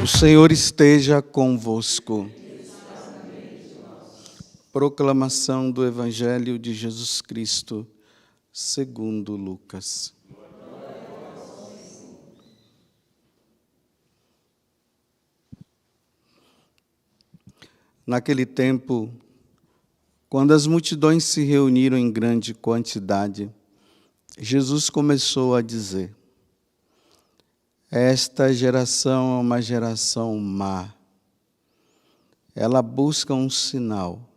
O Senhor esteja convosco. Proclamação do Evangelho de Jesus Cristo, segundo Lucas. Naquele tempo, quando as multidões se reuniram em grande quantidade, Jesus começou a dizer: esta geração é uma geração má. Ela busca um sinal,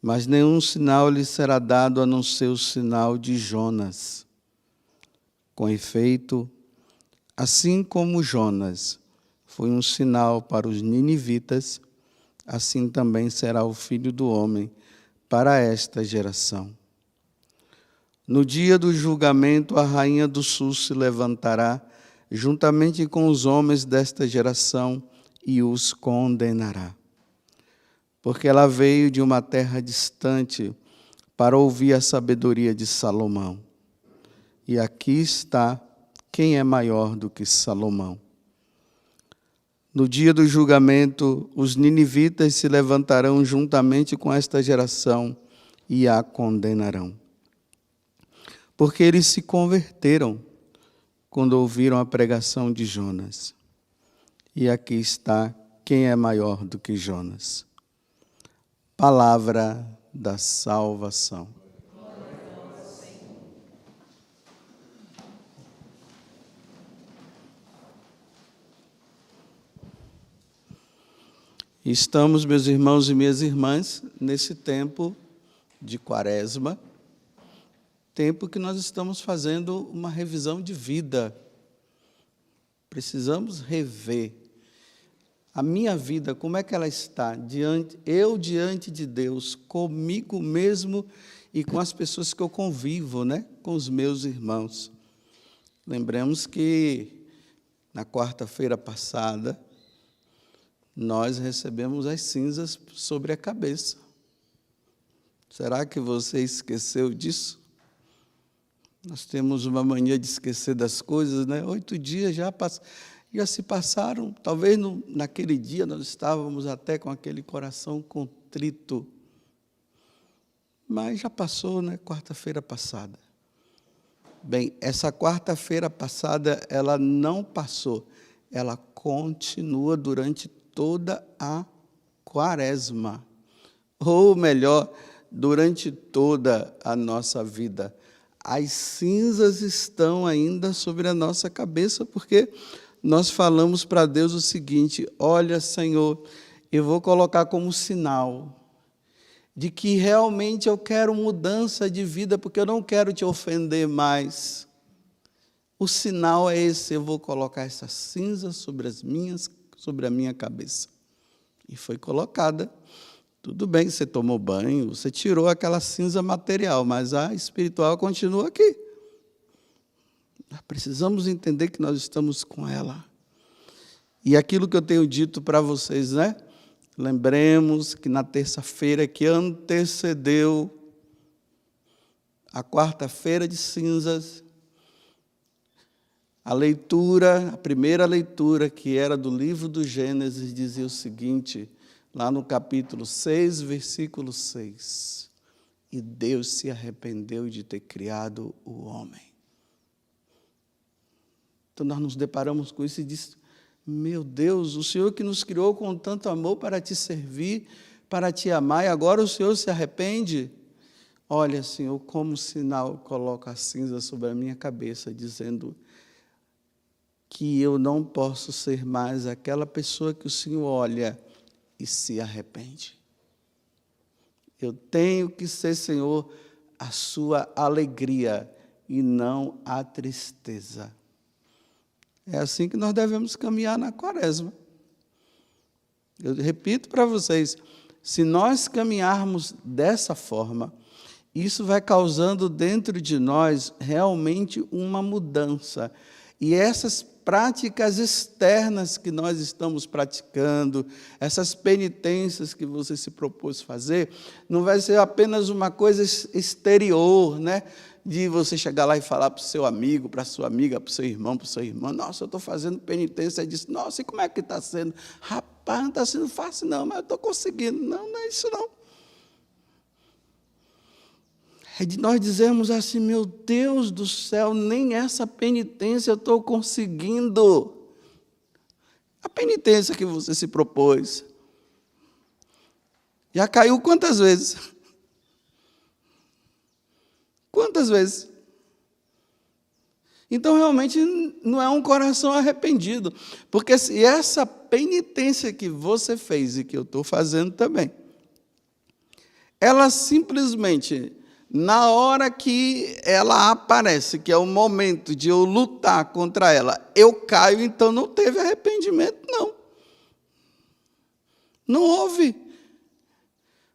mas nenhum sinal lhe será dado a não ser o sinal de Jonas. Com efeito, assim como Jonas foi um sinal para os ninivitas, assim também será o Filho do Homem para esta geração. No dia do julgamento, a rainha do sul se levantará juntamente com os homens desta geração e os condenará. Porque ela veio de uma terra distante para ouvir a sabedoria de Salomão. E aqui está quem é maior do que Salomão. No dia do julgamento, os ninivitas se levantarão juntamente com esta geração e a condenarão. Porque eles se converteram quando ouviram a pregação de Jonas. E aqui está quem é maior do que Jonas. Palavra da salvação. Estamos, meus irmãos e minhas irmãs, nesse tempo de Quaresma, tempo que nós estamos fazendo uma revisão de vida. Precisamos rever a minha vida, como é que ela está, diante de Deus, comigo mesmo e com as pessoas que eu convivo, né? Com os meus irmãos. Lembremos que na quarta-feira passada, nós recebemos as cinzas sobre a cabeça. Será que você esqueceu disso? Nós temos uma mania de esquecer das coisas, né? 8 dias já se passaram. Talvez naquele dia nós estávamos até com aquele coração contrito. Mas já passou, né? Quarta-feira passada. Bem, essa quarta-feira passada, ela não passou. Ela continua durante toda a Quaresma. Ou melhor, durante toda a nossa vida. As cinzas estão ainda sobre a nossa cabeça, porque nós falamos para Deus o seguinte: olha, Senhor, eu vou colocar como sinal de que realmente eu quero mudança de vida, porque eu não quero te ofender mais. O sinal é esse: eu vou colocar essa cinza sobre a minha cabeça. E foi colocada. Tudo bem, você tomou banho, você tirou aquela cinza material, mas a espiritual continua aqui. Nós precisamos entender que nós estamos com ela. E aquilo que eu tenho dito para vocês, né? Lembremos que na terça-feira que antecedeu a quarta-feira de cinzas, a primeira leitura, que era do livro do Gênesis, dizia o seguinte: lá no capítulo 6, versículo 6. E Deus se arrependeu de ter criado o homem. Então nós nos deparamos com isso e diz: meu Deus, o Senhor que nos criou com tanto amor para te servir, para te amar, e agora o Senhor se arrepende? Olha, Senhor, como sinal, coloca a cinza sobre a minha cabeça, dizendo que eu não posso ser mais aquela pessoa que o Senhor olha e se arrepende. Eu tenho que ser, Senhor, a sua alegria e não a tristeza. É assim que nós devemos caminhar na Quaresma. Eu repito para vocês, se nós caminharmos dessa forma, isso vai causando dentro de nós realmente uma mudança. E essas práticas externas que nós estamos praticando, essas penitências que você se propôs fazer, não vai ser apenas uma coisa exterior, né? De você chegar lá e falar para o seu amigo, para a sua amiga, para o seu irmão, para a sua irmã, nossa, eu estou fazendo penitência, e disse, nossa, e como é que está sendo? Rapaz, não está sendo fácil não, mas eu estou conseguindo. Não, não é isso não. É de nós dizermos assim, meu Deus do céu, nem essa penitência eu estou conseguindo. A penitência que você se propôs, já caiu quantas vezes? Quantas vezes? Então, realmente, não é um coração arrependido. Porque se essa penitência que você fez e que eu estou fazendo também, ela simplesmente, na hora que ela aparece, que é o momento de eu lutar contra ela, eu caio, então não teve arrependimento, não. Não houve.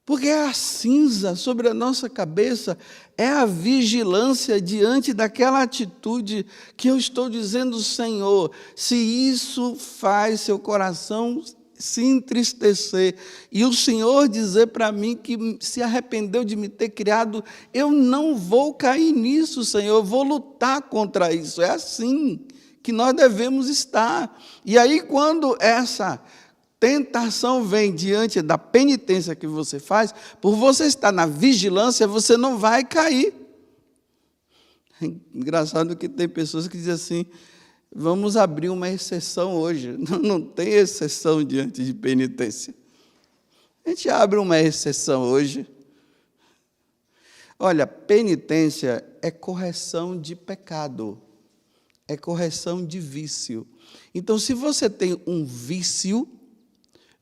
Porque a cinza sobre a nossa cabeça é a vigilância diante daquela atitude que eu estou dizendo, Senhor, se isso faz seu coração se entristecer, e o Senhor dizer para mim que se arrependeu de me ter criado, eu não vou cair nisso, Senhor, eu vou lutar contra isso. É assim que nós devemos estar. E aí, quando essa tentação vem diante da penitência que você faz, por você estar na vigilância, você não vai cair. É engraçado que tem pessoas que dizem assim, vamos abrir uma exceção hoje. Não tem exceção diante de penitência. A gente abre uma exceção hoje. Olha, penitência é correção de pecado, é correção de vício. Então, se você tem um vício,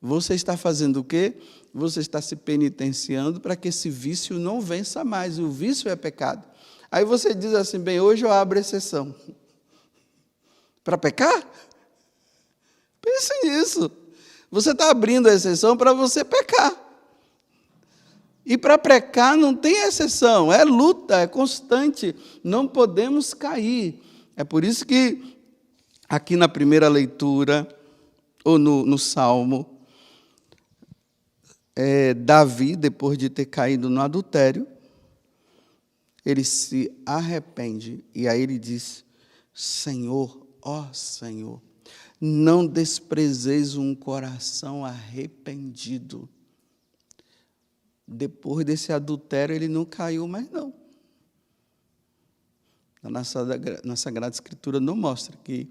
você está fazendo o quê? Você está se penitenciando para que esse vício não vença mais. O vício é pecado. Aí você diz assim, bem, hoje eu abro exceção. Para pecar? Pense nisso. Você está abrindo a exceção para você pecar. E para pecar não tem exceção, é luta, é constante. Não podemos cair. É por isso que aqui na primeira leitura, ou no Salmo, Davi, depois de ter caído no adultério, ele se arrepende. E aí ele diz, Senhor, ó Senhor, não desprezeis um coração arrependido. Depois desse adultério, ele não caiu mais, não. Na Sagrada Escritura não mostra que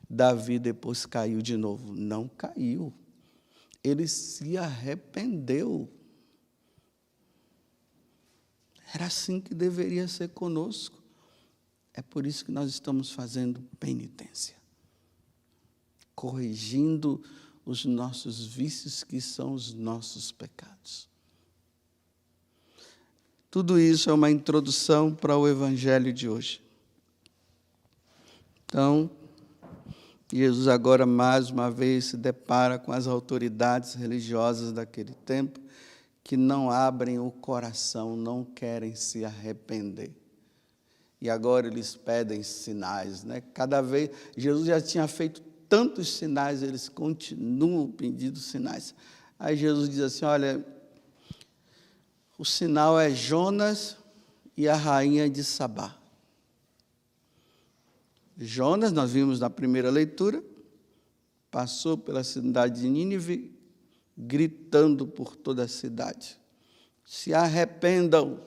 Davi depois caiu de novo. Não caiu. Ele se arrependeu. Era assim que deveria ser conosco. É por isso que nós estamos fazendo penitência. Corrigindo os nossos vícios, que são os nossos pecados. Tudo isso é uma introdução para o Evangelho de hoje. Então, Jesus agora, mais uma vez, se depara com as autoridades religiosas daquele tempo, que não abrem o coração, não querem se arrepender. E agora eles pedem sinais, né? Cada vez, Jesus já tinha feito tantos sinais, eles continuam pedindo sinais. Aí Jesus diz assim, olha, o sinal é Jonas e a rainha de Sabá. Jonas, nós vimos na primeira leitura, passou pela cidade de Nínive, gritando por toda a cidade. Se arrependam,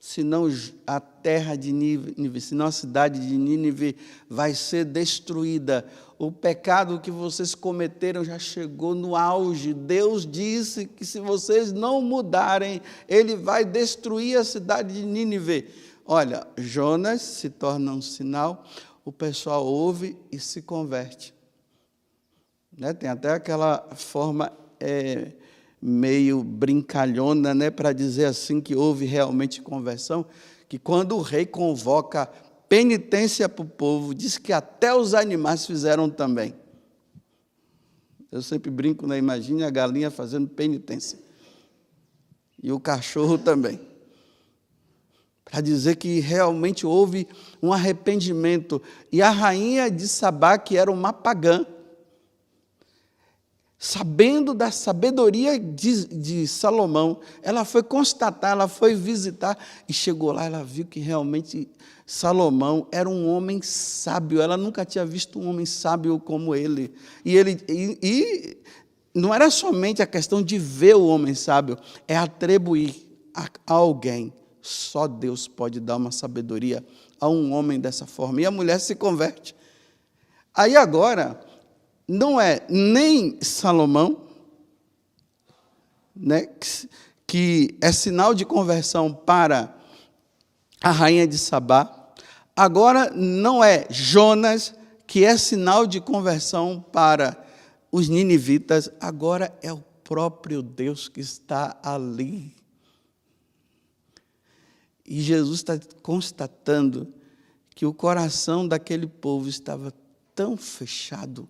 senão a terra de Nínive, senão a cidade de Nínive vai ser destruída. O pecado que vocês cometeram já chegou no auge. Deus disse que se vocês não mudarem, Ele vai destruir a cidade de Nínive. Olha, Jonas se torna um sinal, o pessoal ouve e se converte. Né? Tem até aquela forma meio brincalhona, né, para dizer assim que houve realmente conversão, que quando o rei convoca penitência para o povo, diz que até os animais fizeram também. Eu sempre brinco, né? Imagine a galinha fazendo penitência. E o cachorro também. para dizer que realmente houve um arrependimento. E a rainha de Sabá, que era uma pagã, sabendo da sabedoria de Salomão, ela foi constatar, ela foi visitar, e chegou lá, ela viu que realmente Salomão era um homem sábio. Ela nunca tinha visto um homem sábio como ele. E não era somente a questão de ver o homem sábio, é atribuir a alguém. Só Deus pode dar uma sabedoria a um homem dessa forma. E a mulher se converte. Aí agora, não é nem Salomão, né, que é sinal de conversão para a rainha de Sabá. Agora não é Jonas, que é sinal de conversão para os ninivitas. Agora é o próprio Deus que está ali. E Jesus está constatando que o coração daquele povo estava tão fechado,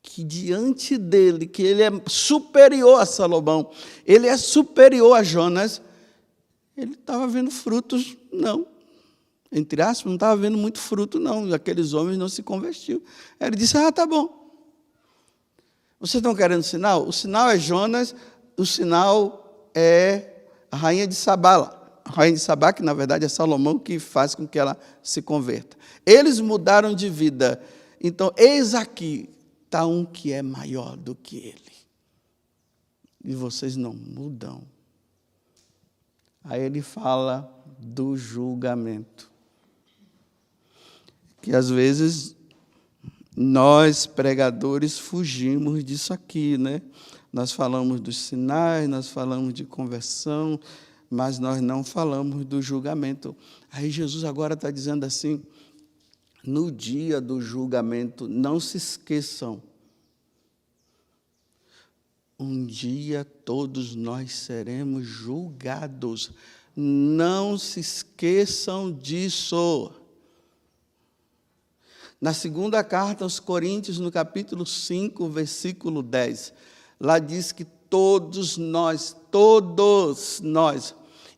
que diante dele, que ele é superior a Salomão, ele é superior a Jonas, ele estava vendo frutos, não. Entre aspas, não estava vendo muito fruto, não. Aqueles homens não se convertiam. Ele disse, tá bom. Vocês estão querendo sinal? O sinal é Jonas, o sinal é a rainha de Sabá. A rainha de Sabá, que na verdade é Salomão, que faz com que ela se converta. Eles mudaram de vida. Então, eis aqui, está um que é maior do que ele. E vocês não mudam. Aí ele fala do julgamento. Que às vezes nós, pregadores, fugimos disso aqui, né? Nós falamos dos sinais, nós falamos de conversão, mas nós não falamos do julgamento. Aí Jesus agora está dizendo assim, no dia do julgamento, não se esqueçam, um dia todos nós seremos julgados. Não se esqueçam disso. Na segunda carta aos Coríntios, no capítulo 5, versículo 10, lá diz que todos nós,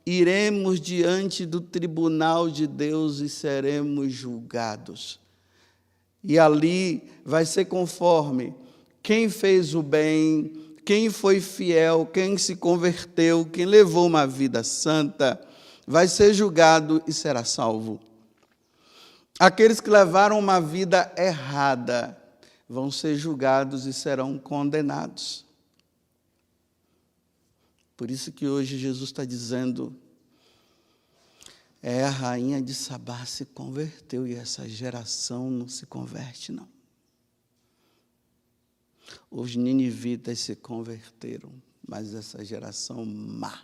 iremos diante do tribunal de Deus e seremos julgados. E ali vai ser conforme quem fez o bem, quem foi fiel, quem se converteu, quem levou uma vida santa, vai ser julgado e será salvo. Aqueles que levaram uma vida errada vão ser julgados e serão condenados. Por isso que hoje Jesus está dizendo, a rainha de Sabá se converteu e essa geração não se converte, não. Os ninivitas se converteram, mas essa geração má,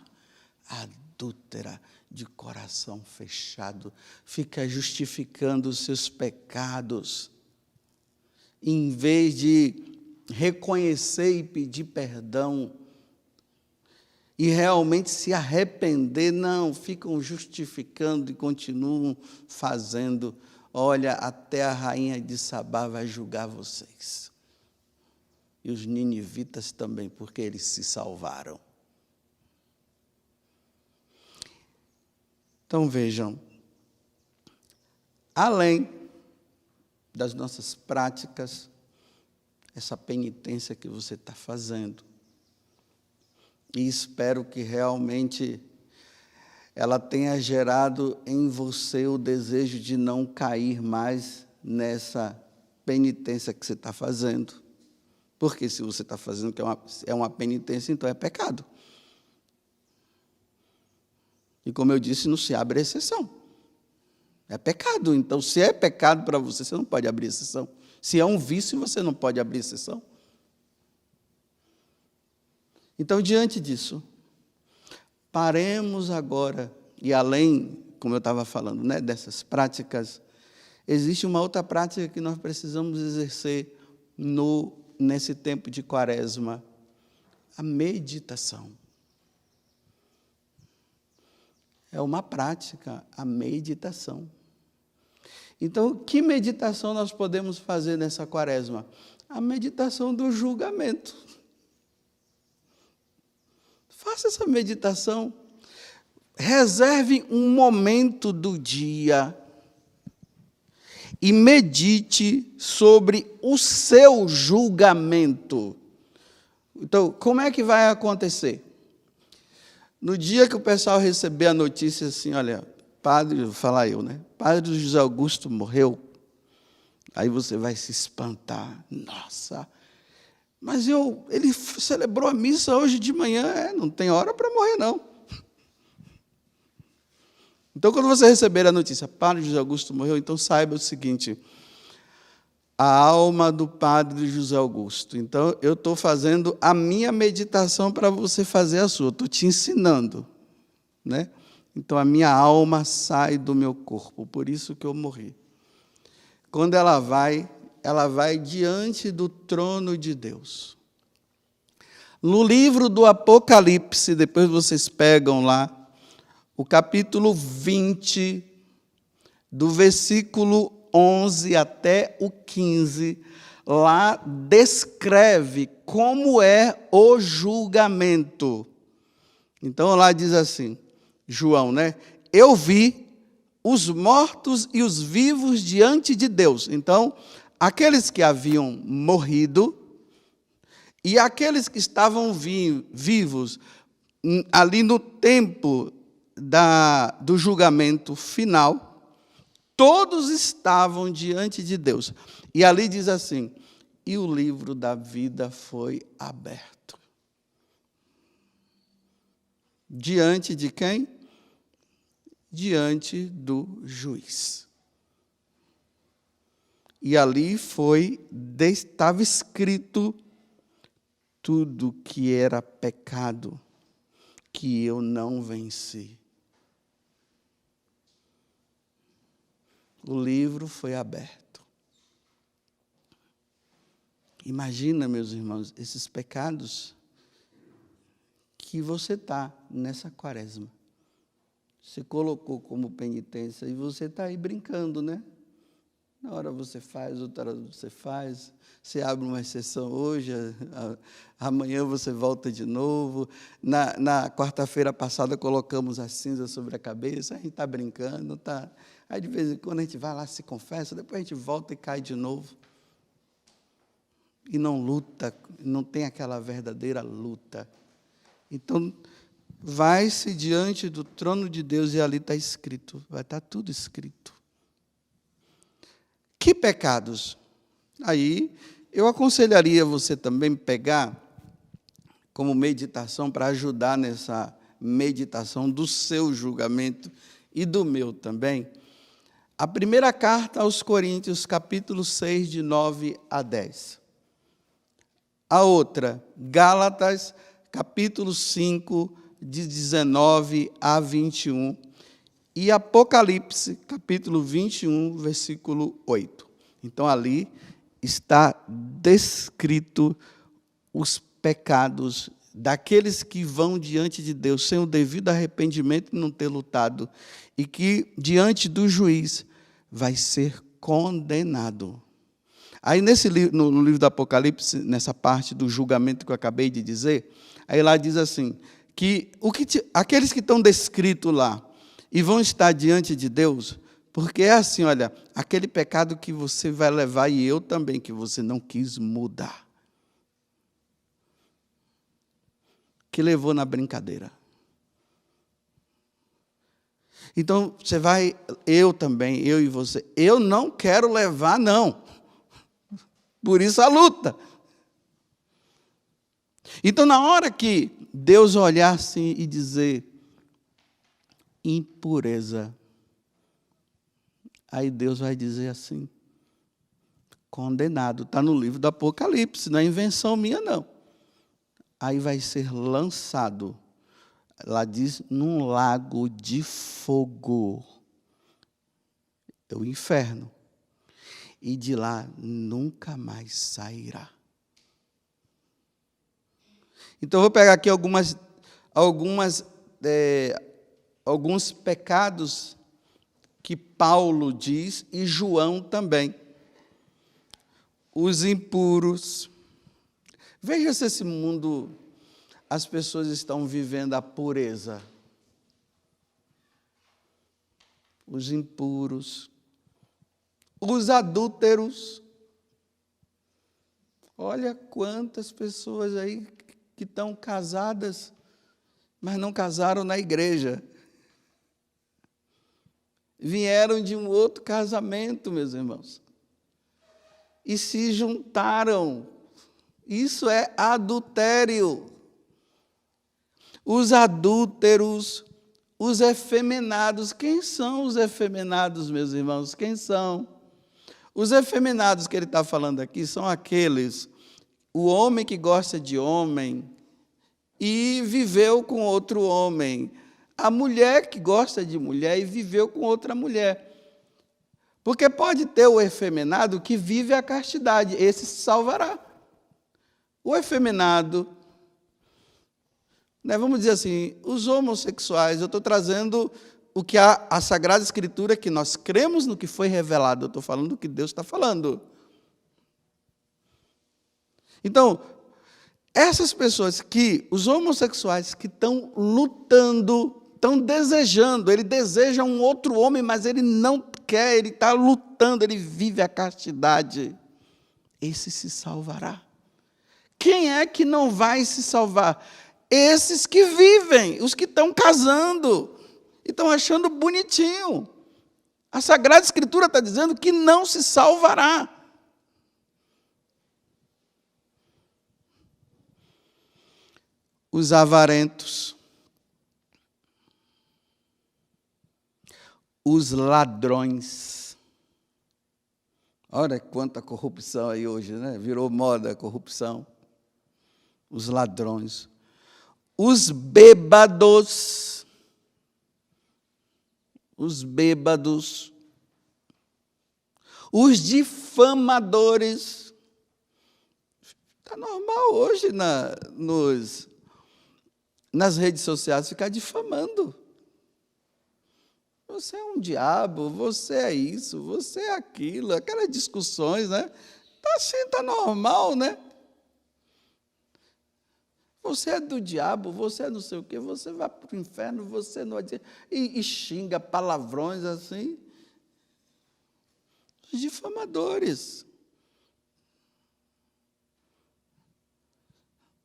adúltera, de coração fechado, fica justificando os seus pecados, em vez de reconhecer e pedir perdão, e realmente se arrepender, não, ficam justificando e continuam fazendo. Olha, até a rainha de Sabá vai julgar vocês. E os ninivitas também, porque eles se salvaram. Então vejam, além das nossas práticas, essa penitência que você está fazendo, e espero que realmente ela tenha gerado em você o desejo de não cair mais nessa penitência que você está fazendo. Porque se você está fazendo que é uma penitência, então é pecado. E como eu disse, não se abre exceção. É pecado. Então, se é pecado para você, você não pode abrir exceção. Se é um vício, você não pode abrir exceção. Então, diante disso, paremos agora, e além, como eu estava falando, né, dessas práticas, existe uma outra prática que nós precisamos exercer nesse tempo de Quaresma, a meditação. É uma prática, a meditação. Então, que meditação nós podemos fazer nessa Quaresma? A meditação do julgamento. Faça essa meditação. reserve um momento do dia e medite sobre o seu julgamento. Então, como é que vai acontecer? No dia que o pessoal receber a notícia assim, olha, padre, vou falar eu, né? Padre José Augusto morreu, aí você vai se espantar. Nossa, mas ele celebrou a missa hoje de manhã, não tem hora para morrer, não. Então, quando você receber a notícia, Padre José Augusto morreu, então saiba o seguinte, a alma do Padre José Augusto. Então, eu estou fazendo a minha meditação para você fazer a sua, estou te ensinando, né? Então, a minha alma sai do meu corpo, por isso que eu morri. Quando ela vai diante do trono de Deus. No livro do Apocalipse, depois vocês pegam lá, o capítulo 20, do versículo 11 até o 15, lá descreve como é o julgamento. Então, lá diz assim, João, né? Eu vi os mortos e os vivos diante de Deus. Então, aqueles que haviam morrido e aqueles que estavam vivos ali no tempo do julgamento final, todos estavam diante de Deus. E ali diz assim, e o livro da vida foi aberto. Diante de quem? Diante do juiz. E ali estava escrito tudo que era pecado, que eu não venci. O livro foi aberto. Imagina, meus irmãos, esses pecados que você está nessa quaresma. Você colocou como penitência e você está aí brincando, né? Na hora você faz, outra hora você faz. Você abre uma exceção hoje, amanhã você volta de novo. Na quarta-feira passada colocamos a cinza sobre a cabeça, a gente está brincando, tá? Aí de vez em quando a gente vai lá, se confessa, depois a gente volta e cai de novo. E não luta, não tem aquela verdadeira luta. Então, vai-se diante do trono de Deus e ali está escrito, vai estar tudo escrito. Que pecados? Aí, eu aconselharia você também pegar como meditação para ajudar nessa meditação do seu julgamento e do meu também. A primeira carta aos Coríntios, capítulo 6, de 9 a 10. A outra, Gálatas, capítulo 5, de 19 a 21. E Apocalipse, capítulo 21, versículo 8. Então, ali está descrito os pecados daqueles que vão diante de Deus sem o devido arrependimento e não ter lutado, e que, diante do juiz, vai ser condenado. Aí, no livro do Apocalipse, nessa parte do julgamento que eu acabei de dizer, aí lá diz assim, que aqueles que estão descritos lá, e vão estar diante de Deus, porque é assim, olha, aquele pecado que você vai levar, e eu também, que você não quis mudar. Que levou na brincadeira. Então, você vai, eu também, eu e você, eu não quero levar, não. Por isso a luta. Então, na hora que Deus olhar assim e dizer, impureza, aí Deus vai dizer assim, condenado, está no livro do Apocalipse, não é invenção minha, não. Aí vai ser lançado, lá diz, num lago de fogo, é o inferno, e de lá nunca mais sairá. Então, eu vou pegar aqui alguns pecados que Paulo diz, e João também. Os impuros. Veja se esse mundo, as pessoas estão vivendo a pureza. os impuros, os adúlteros. Olha quantas pessoas aí que estão casadas, mas não casaram na igreja. Vieram de um outro casamento, meus irmãos, e se juntaram. Isso é adultério. Os adúlteros, os efeminados. Quem são os efeminados, meus irmãos? Quem são? Os efeminados que ele está falando aqui são aqueles, o homem que gosta de homem e viveu com outro homem, a mulher que gosta de mulher e viveu com outra mulher. Porque pode ter o efeminado que vive a castidade, esse se salvará. O efeminado, né, vamos dizer assim, os homossexuais, eu estou trazendo o que a Sagrada Escritura, que nós cremos no que foi revelado, eu estou falando do que Deus está falando. Então, essas pessoas os homossexuais que estão lutando, estão desejando, ele deseja um outro homem, mas ele não quer, ele está lutando, ele vive a castidade, esse se salvará. Quem é que não vai se salvar? Esses que vivem, os que estão casando, e estão achando bonitinho. A Sagrada Escritura está dizendo que não se salvará. Os avarentos, os ladrões. Olha quanta corrupção aí hoje, né? Virou moda a corrupção. Os ladrões. Os bêbados. Os bêbados. Os difamadores. Está normal hoje nas redes sociais ficar difamando. Você é um diabo, você é isso, você é aquilo, aquelas discussões, né? Está assim, está normal, né? Você é do diabo, você é não sei o quê, você vai para o inferno, você não... E xinga palavrões assim. Os difamadores.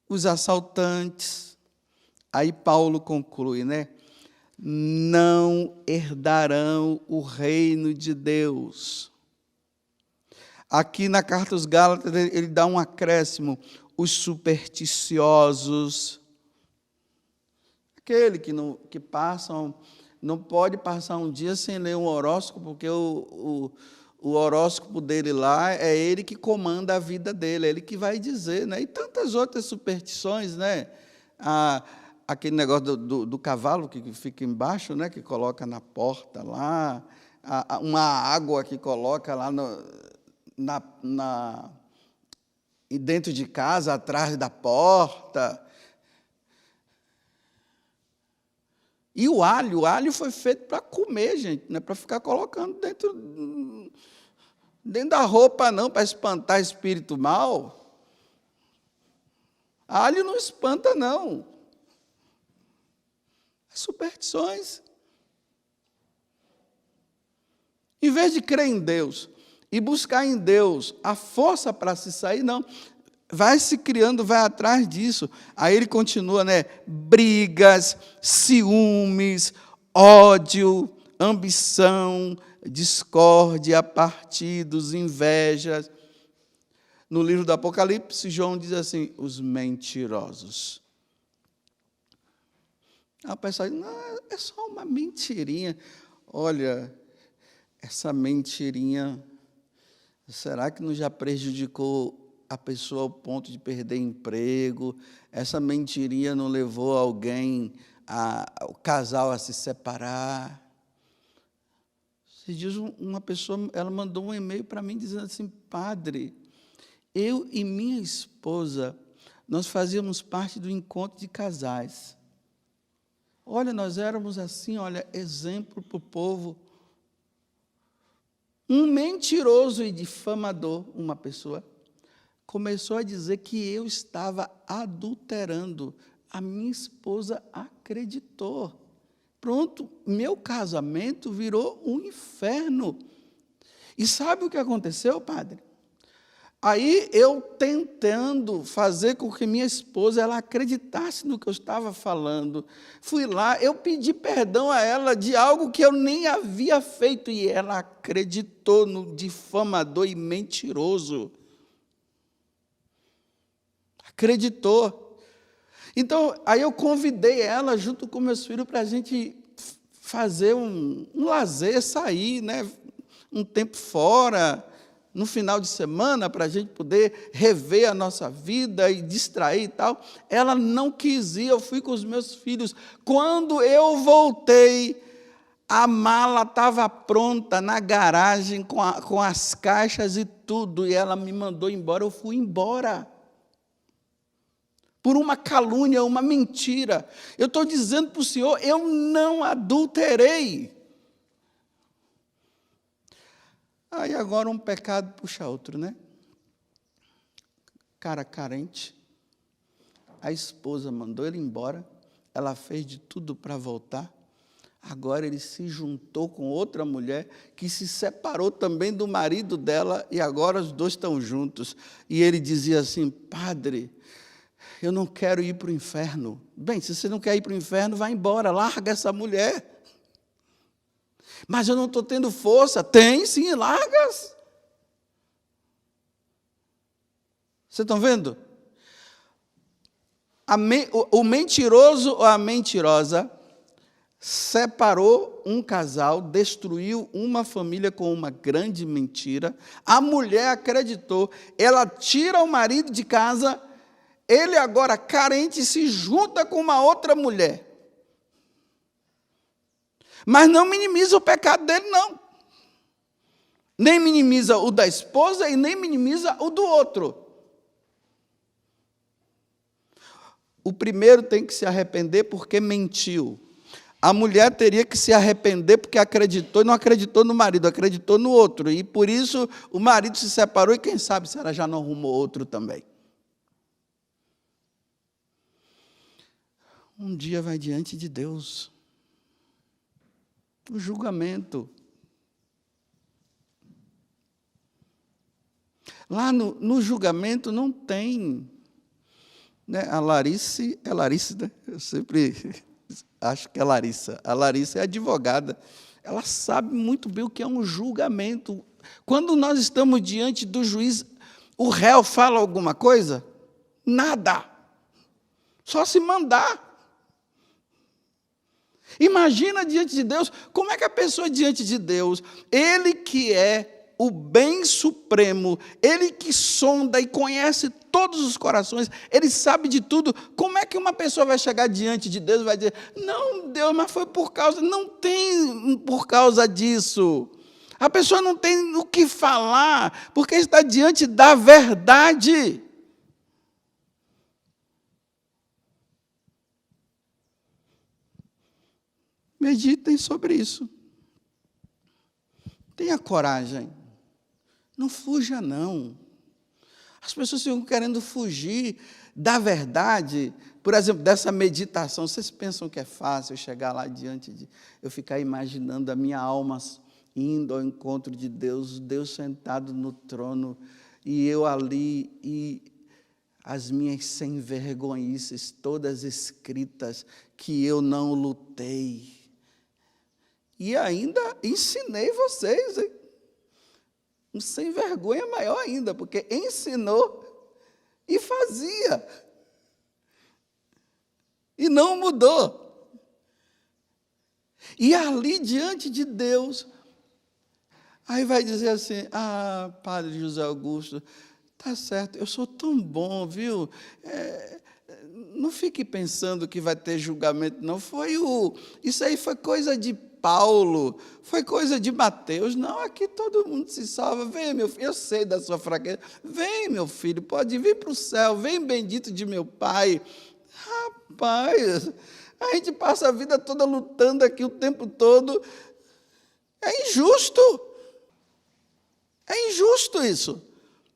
Os assaltantes. Aí Paulo conclui, né? Não herdarão o reino de Deus. Aqui na carta aos Gálatas, ele dá um acréscimo. Os supersticiosos, aquele que passam, não pode passar um dia sem ler um horóscopo, porque o horóscopo dele lá é ele que comanda a vida dele, é ele que vai dizer, né? E tantas outras superstições, né? Aquele negócio do cavalo que fica embaixo, né? Que coloca na porta lá, uma água que coloca lá e dentro de casa, atrás da porta. E o alho foi feito para comer, gente, não é para ficar colocando dentro da roupa, não, para espantar espírito mal. Alho não espanta, não. Superstições. Em vez de crer em Deus e buscar em Deus a força para se sair, não. Vai se criando, vai atrás disso. Aí ele continua, né? Brigas, ciúmes, ódio, ambição, discórdia, partidos, invejas. No livro do Apocalipse, João diz assim, os mentirosos. A pessoa diz, não, é só uma mentirinha. Olha, essa mentirinha, será que não já prejudicou a pessoa ao ponto de perder emprego? Essa mentirinha não levou alguém, o casal a se separar? Esses dias uma pessoa, ela mandou um e-mail para mim dizendo assim, padre, eu e minha esposa, nós fazíamos parte do encontro de casais. Olha, nós éramos assim, olha, exemplo para o povo. Um mentiroso e difamador, uma pessoa, começou a dizer que eu estava adulterando. A minha esposa acreditou. Pronto, meu casamento virou um inferno. E sabe o que aconteceu, padre? Aí eu tentando fazer com que minha esposa ela acreditasse no que eu estava falando. Fui lá, eu pedi perdão a ela de algo que eu nem havia feito. E ela acreditou no difamador e mentiroso. Acreditou. Então, aí eu convidei ela, junto com meus filhos, para a gente fazer um lazer, sair, né? Um tempo fora, no final de semana, para a gente poder rever a nossa vida e distrair e tal. Ela não quis ir, eu fui com os meus filhos. Quando eu voltei, a mala estava pronta na garagem, com as caixas e tudo, e ela me mandou embora, eu fui embora. Por uma calúnia, uma mentira. Eu estou dizendo para o Senhor, eu não adulterei. Aí agora um pecado puxa outro, né? Cara carente, a esposa mandou ele embora, ela fez de tudo para voltar, agora ele se juntou com outra mulher que se separou também do marido dela e agora os dois estão juntos. E ele dizia assim, padre, eu não quero ir para o inferno. Bem, se você não quer ir para o inferno, vai embora, larga essa mulher. Mas eu não estou tendo força. Tem sim, largas. Vocês estão vendo? O mentiroso ou a mentirosa separou um casal, destruiu uma família com uma grande mentira. A mulher acreditou, ela tira o marido de casa, ele agora carente se junta com uma outra mulher. Mas não minimiza o pecado dele, não. Nem minimiza o da esposa e nem minimiza o do outro. O primeiro tem que se arrepender porque mentiu. A mulher teria que se arrepender porque acreditou e não acreditou no marido, acreditou no outro. E por isso o marido se separou e quem sabe se ela já não arrumou outro também. Um dia vai diante de Deus. O julgamento. Lá no julgamento não tem, né? A Larice, é Larice, né? Eu sempre acho que é Larissa. A Larissa é advogada. Ela sabe muito bem o que é um julgamento. Quando nós estamos diante do juiz, o réu fala alguma coisa? Nada. Só se mandar. Imagina diante de Deus, como é que a pessoa diante de Deus, Ele que é o bem supremo, Ele que sonda e conhece todos os corações, Ele sabe de tudo, como é que uma pessoa vai chegar diante de Deus e vai dizer, não, Deus, mas foi por causa, não tem por causa disso. A pessoa não tem o que falar, porque está diante da verdade. Meditem sobre isso. Tenha coragem. Não fuja, não. As pessoas ficam querendo fugir da verdade. Por exemplo, dessa meditação. Vocês pensam que é fácil eu chegar lá diante de... Eu ficar imaginando a minha alma indo ao encontro de Deus, Deus sentado no trono, e eu ali, e as minhas sem-vergonhices todas escritas, que eu não lutei. E ainda ensinei vocês, hein? Um sem vergonha maior ainda, porque ensinou e fazia. E não mudou. E ali diante de Deus, aí vai dizer assim, Padre José Augusto, tá certo, eu sou tão bom, viu? Não fique pensando que vai ter julgamento, não. Isso aí foi coisa de Paulo, foi coisa de Mateus. Não, aqui todo mundo se salva. Vem, meu filho, eu sei da sua fraqueza. Vem, meu filho, pode vir para o céu. Vem, bendito de meu Pai. Rapaz, a gente passa a vida toda lutando aqui o tempo todo. É injusto. É injusto isso.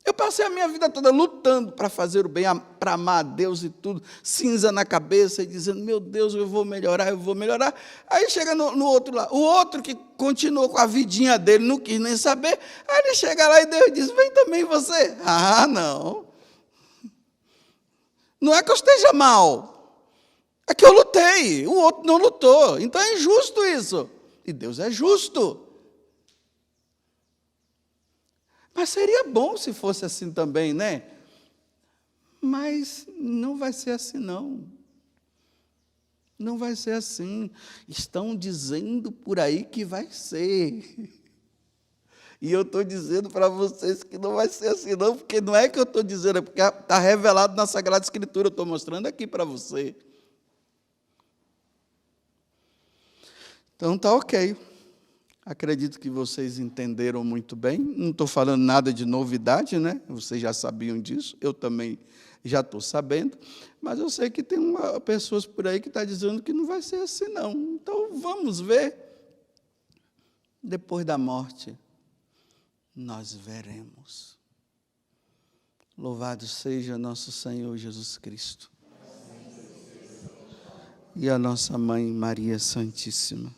Eu passei a minha vida toda lutando para fazer o bem, para amar a Deus e tudo, cinza na cabeça e dizendo, meu Deus, eu vou melhorar, eu vou melhorar. Aí chega no outro lá, o outro que continuou com a vidinha dele, não quis nem saber, aí ele chega lá e Deus diz, vem também você. Ah, não. Não é que eu esteja mal, é que eu lutei, o outro não lutou, então é injusto isso. E Deus é justo. Mas seria bom se fosse assim também, né? Mas não vai ser assim, não. Não vai ser assim. Estão dizendo por aí que vai ser. E eu estou dizendo para vocês que não vai ser assim, não, porque não é que eu estou dizendo, é porque está revelado na Sagrada Escritura, eu estou mostrando aqui para você. Então tá ok. Acredito que vocês entenderam muito bem. Não estou falando nada de novidade, né? Vocês já sabiam disso, eu também já estou sabendo. Mas eu sei que tem pessoas por aí que estão dizendo que não vai ser assim, não. Então vamos ver. Depois da morte, nós veremos. Louvado seja nosso Senhor Jesus Cristo. E a nossa Mãe Maria Santíssima.